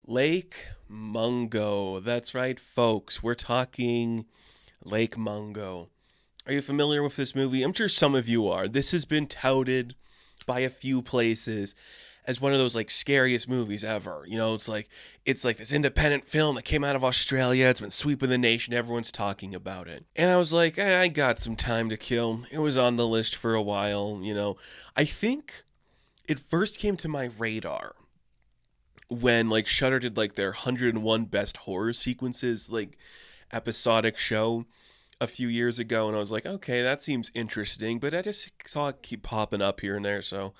Lake Mungo. That's right, folks. We're talking Lake Mungo. Are you familiar with this movie? I'm sure some of you are. This has been touted by a few places as one of those like scariest movies ever. It's like this independent film that came out of Australia. It's been sweeping the nation. Everyone's talking about it. And I was like, I got some time to kill. It was on the list for a while. I think it first came to my radar when like Shudder did like their 101 best horror sequences like episodic show a few years ago, and I was like, okay, that seems interesting, but I just saw it keep popping up here and there, so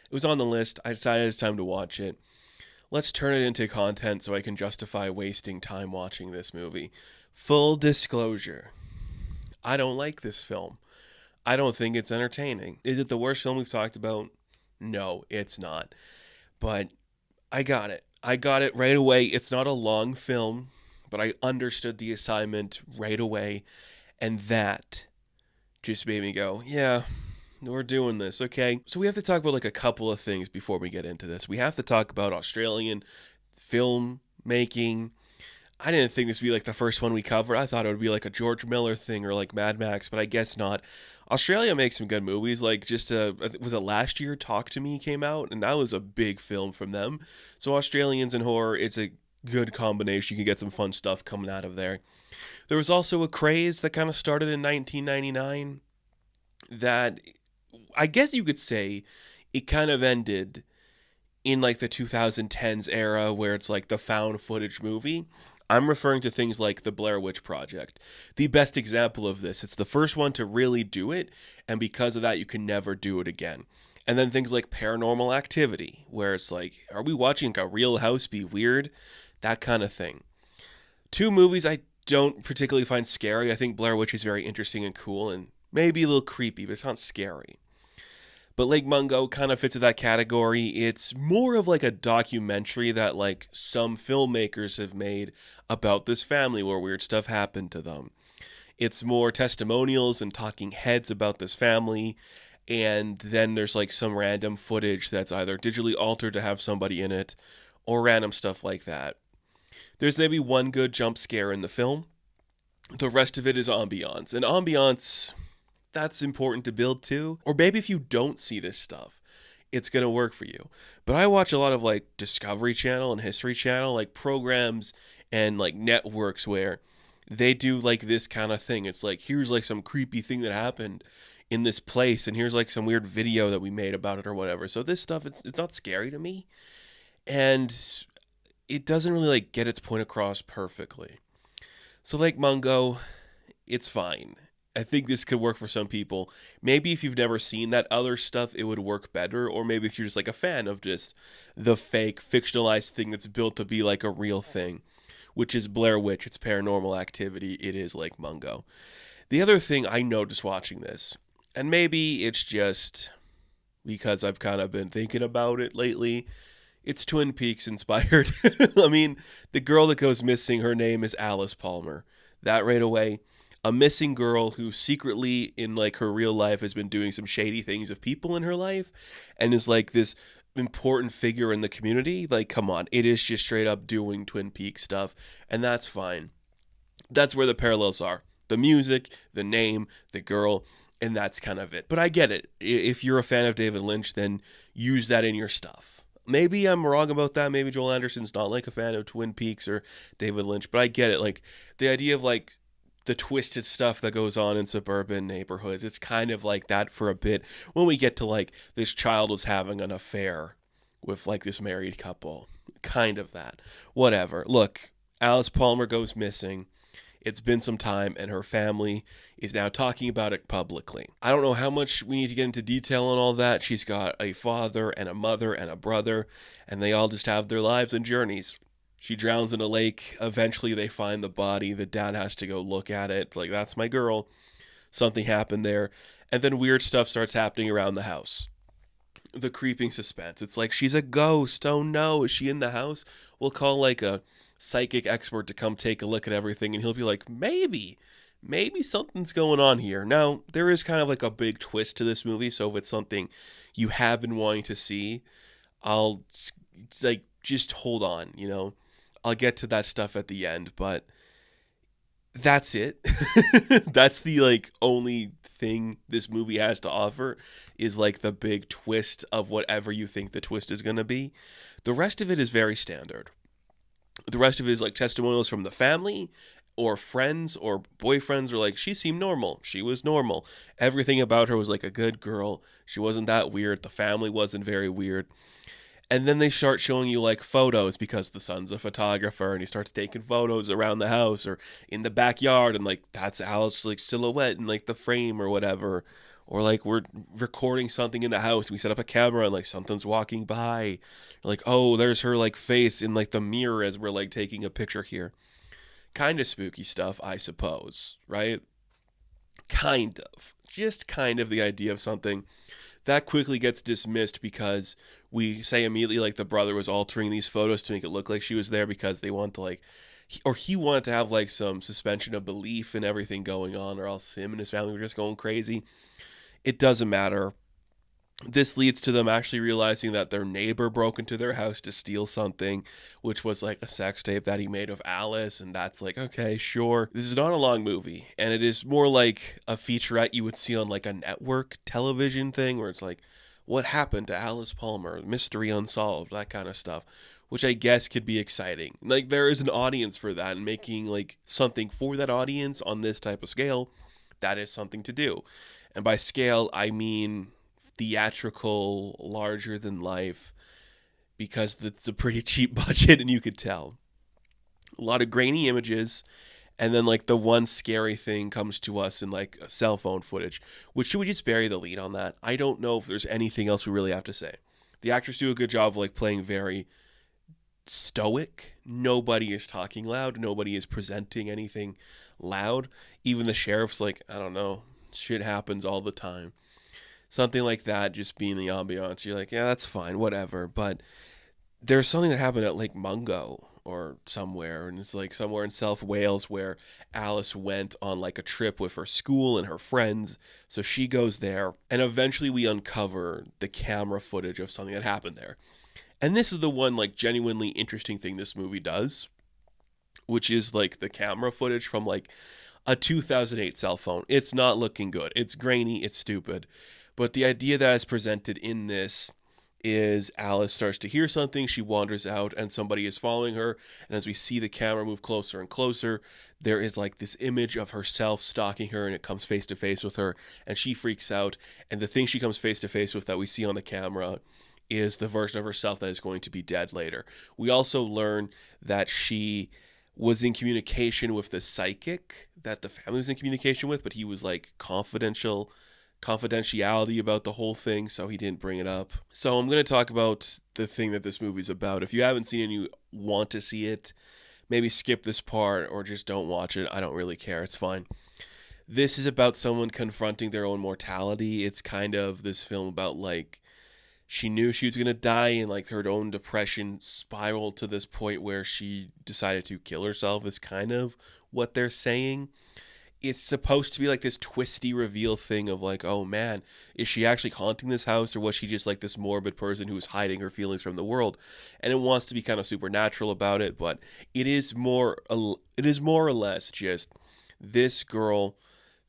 it was on the list. I decided it's time to watch it. Let's turn it into content so I can justify wasting time watching this movie. Full disclosure, I don't like this film. I don't think it's entertaining. Is it the worst film we've talked about? No, it's not. But I got it. I got it right away. It's not a long film, but I understood the assignment right away. And that just made me go, yeah, we're doing this, okay? So we have to talk about like a couple of things before we get into this. We have to talk about Australian film making. I didn't think this would be like the first one we cover. I thought it would be like a George Miller thing or like Mad Max, but I guess not. Australia makes some good movies. Like was it last year? Talk to Me came out, and that was a big film from them. So Australians and horror, it's a good combination. You can get some fun stuff coming out of there. There was also a craze that kind of started in 1999 that I guess you could say it kind of ended in like the 2010s era where it's like the found footage movie. I'm referring to things like the Blair Witch Project. The best example of this. It's the first one to really do it, and because of that, you can never do it again. And then things like Paranormal Activity, where it's like, are we watching like a real house be weird? That kind of thing. Two movies I don't particularly find scary. I think Blair Witch is very interesting and cool and maybe a little creepy, but it's not scary. But Lake Mungo kind of fits in that category. It's more of like a documentary that like some filmmakers have made about this family where weird stuff happened to them. It's more testimonials and talking heads about this family. And then there's like some random footage that's either digitally altered to have somebody in it or random stuff like that. There's maybe one good jump scare in the film. The rest of it is ambiance. And ambiance, that's important to build too. Or maybe if you don't see this stuff, it's going to work for you. But I watch a lot of like Discovery Channel and History Channel, like programs and like networks where they do like this kind of thing. It's like, here's like some creepy thing that happened in this place, and here's like some weird video that we made about it or whatever. So this stuff, it's not scary to me. And it doesn't really like get its point across perfectly. So like Mungo, it's fine. I think this could work for some people. Maybe if you've never seen that other stuff, it would work better. Or maybe if you're just like a fan of just the fake, fictionalized thing that's built to be like a real thing, which is Blair Witch, it's Paranormal Activity, it is like Mungo. The other thing I noticed watching this, and maybe it's just because I've kind of been thinking about it lately, it's Twin Peaks inspired. I mean, the girl that goes missing, her name is Alice Palmer. That right away. A missing girl who secretly in like her real life has been doing some shady things with people in her life and is like this important figure in the community. Like, come on, it is just straight up doing Twin Peaks stuff, and that's fine. That's where the parallels are. The music, the name, the girl, and that's kind of it. But I get it. If you're a fan of David Lynch, then use that in your stuff. Maybe I'm wrong about that. Maybe Joel Anderson's not like a fan of Twin Peaks or David Lynch, but I get it. Like the idea of like the twisted stuff that goes on in suburban neighborhoods. It's kind of like that for a bit when we get to like this child was having an affair with like this married couple. Kind of that. Whatever. Look, Alice Palmer goes missing. It's been some time, and her family is now talking about it publicly. I don't know how much we need to get into detail on all that. She's got a father and a mother and a brother, and they all just have their lives and journeys. She drowns in a lake. Eventually, they find the body. The dad has to go look at it. It's like, that's my girl. Something happened there. And then weird stuff starts happening around the house. The creeping suspense. It's like, she's a ghost. Oh no, is she in the house? We'll call like a psychic expert to come take a look at everything, and he'll be like, maybe something's going on here. Now, there is kind of like a big twist to this movie, so if it's something you have been wanting to see, I'll, it's like, just hold on, I'll get to that stuff at the end, but that's it. That's the like only thing this movie has to offer is like the big twist of whatever you think the twist is going to be. The rest of it is very standard. The rest of it is like testimonials from the family or friends or boyfriends, or like she seemed normal. She was normal. Everything about her was like a good girl. She wasn't that weird. The family wasn't very weird. And then they start showing you like photos because the son's a photographer and he starts taking photos around the house or in the backyard, and like that's Alice's like silhouette in like the frame or whatever. Or like we're recording something in the house, we set up a camera and like something's walking by. Like, oh, there's her like face in like the mirror as we're like taking a picture here. Kind of spooky stuff, I suppose, right? Kind of. Just kind of the idea of something that quickly gets dismissed because we say immediately like the brother was altering these photos to make it look like she was there because they want to like, or he wanted to have like some suspension of belief and everything going on, or else him and his family were just going crazy. It doesn't matter. This leads to them actually realizing that their neighbor broke into their house to steal something, which was like a sex tape that he made of Alice. And that's like, okay, sure. This is not a long movie. And it is more like a featurette you would see on like a network television thing where it's like, what happened to Alice Palmer? Mystery unsolved, that kind of stuff, which I guess could be exciting. Like there is an audience for that, and making like something for that audience on this type of scale, that is something to do. And by scale, I mean theatrical, larger than life, because it's a pretty cheap budget and you could tell. A lot of grainy images, and then like the one scary thing comes to us in like cell phone footage. Which, should we just bury the lead on that? I don't know if there's anything else we really have to say. The actors do a good job of like playing very stoic. Nobody is talking loud. Nobody is presenting anything loud. Even the sheriff's like, I don't know, shit happens all the time. Something like that, just being the ambiance. You're like, yeah, that's fine, whatever. But there's something that happened at Lake Mungo or somewhere, and it's like somewhere in South Wales where Alice went on like a trip with her school and her friends. So she goes there, and eventually we uncover the camera footage of something that happened there. And this is the one like genuinely interesting thing this movie does, which is like the camera footage from like a 2008 cell phone. It's not looking good. It's grainy. It's stupid. But the idea that is presented in this is Alice starts to hear something, she wanders out, and somebody is following her. And as we see the camera move closer and closer, there is like this image of herself stalking her, and it comes face to face with her, and she freaks out. And the thing she comes face to face with that we see on the camera is the version of herself that is going to be dead later. We also learn that she was in communication with the psychic that the family was in communication with, but he was like confidentiality about the whole thing, so he didn't bring it up. So I'm going to talk about the thing that this movie's about. If you haven't seen it and you want to see it, maybe skip this part or just don't watch it. I don't really care. It's fine. This is about someone confronting their own mortality. It's kind of this film about like she knew she was going to die, and like her own depression spiraled to this point where she decided to kill herself is kind of what they're saying. It's supposed to be like this twisty reveal thing of like, oh man, is she actually haunting this house, or was she just like this morbid person who's hiding her feelings from the world? And it wants to be kind of supernatural about it, but it is more or less just this girl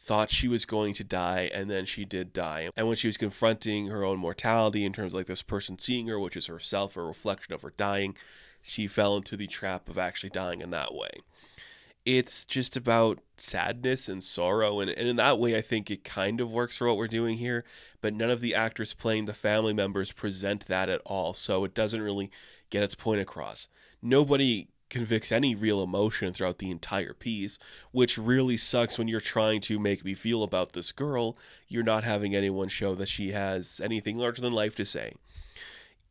thought she was going to die, and then she did die. And when she was confronting her own mortality in terms of like this person seeing her, which is herself, a reflection of her dying, she fell into the trap of actually dying in that way. It's just about sadness and sorrow, and in that way I think it kind of works for what we're doing here, but none of the actors playing the family members present that at all, so it doesn't really get its point across. Nobody convicts any real emotion throughout the entire piece, which really sucks when you're trying to make me feel about this girl. You're not having anyone show that she has anything larger than life to say.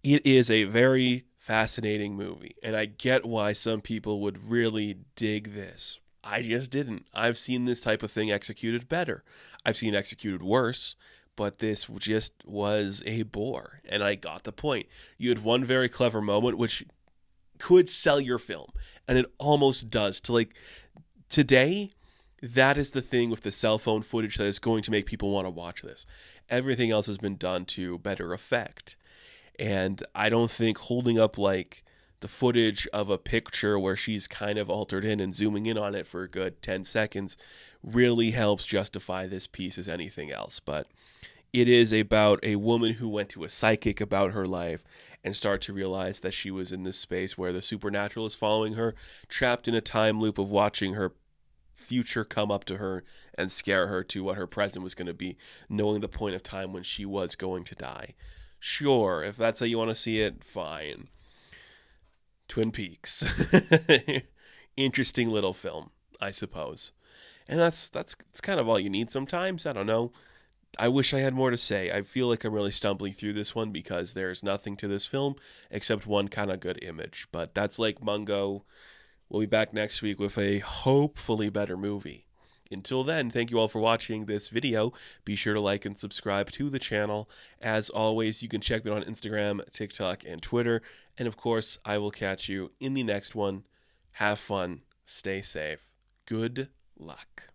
It is a very fascinating movie, and I get why some people would really dig this. I just didn't. I've seen this type of thing executed better. I've seen it executed worse, but this just was a bore, and I got the point. You had one very clever moment, which could sell your film, and it almost does. To like today, that is the thing with the cell phone footage that is going to make people want to watch this. Everything else has been done to better effect. And I don't think holding up like the footage of a picture where she's kind of altered in and zooming in on it for a good 10 seconds really helps justify this piece as anything else. But it is about a woman who went to a psychic about her life and started to realize that she was in this space where the supernatural is following her, trapped in a time loop of watching her future come up to her and scare her to what her present was going to be, knowing the point of time when she was going to die. Sure, if that's how you want to see it, fine. Twin Peaks. Interesting little film, I suppose. And that's kind of all you need sometimes. I don't know. I wish I had more to say. I feel like I'm really stumbling through this one because there's nothing to this film except one kind of good image. But that's Lake Mungo. We'll be back next week with a hopefully better movie. Until then, thank you all for watching this video. Be sure to like and subscribe to the channel. As always, you can check me out on Instagram, TikTok, and Twitter. And of course, I will catch you in the next one. Have fun. Stay safe. Good luck.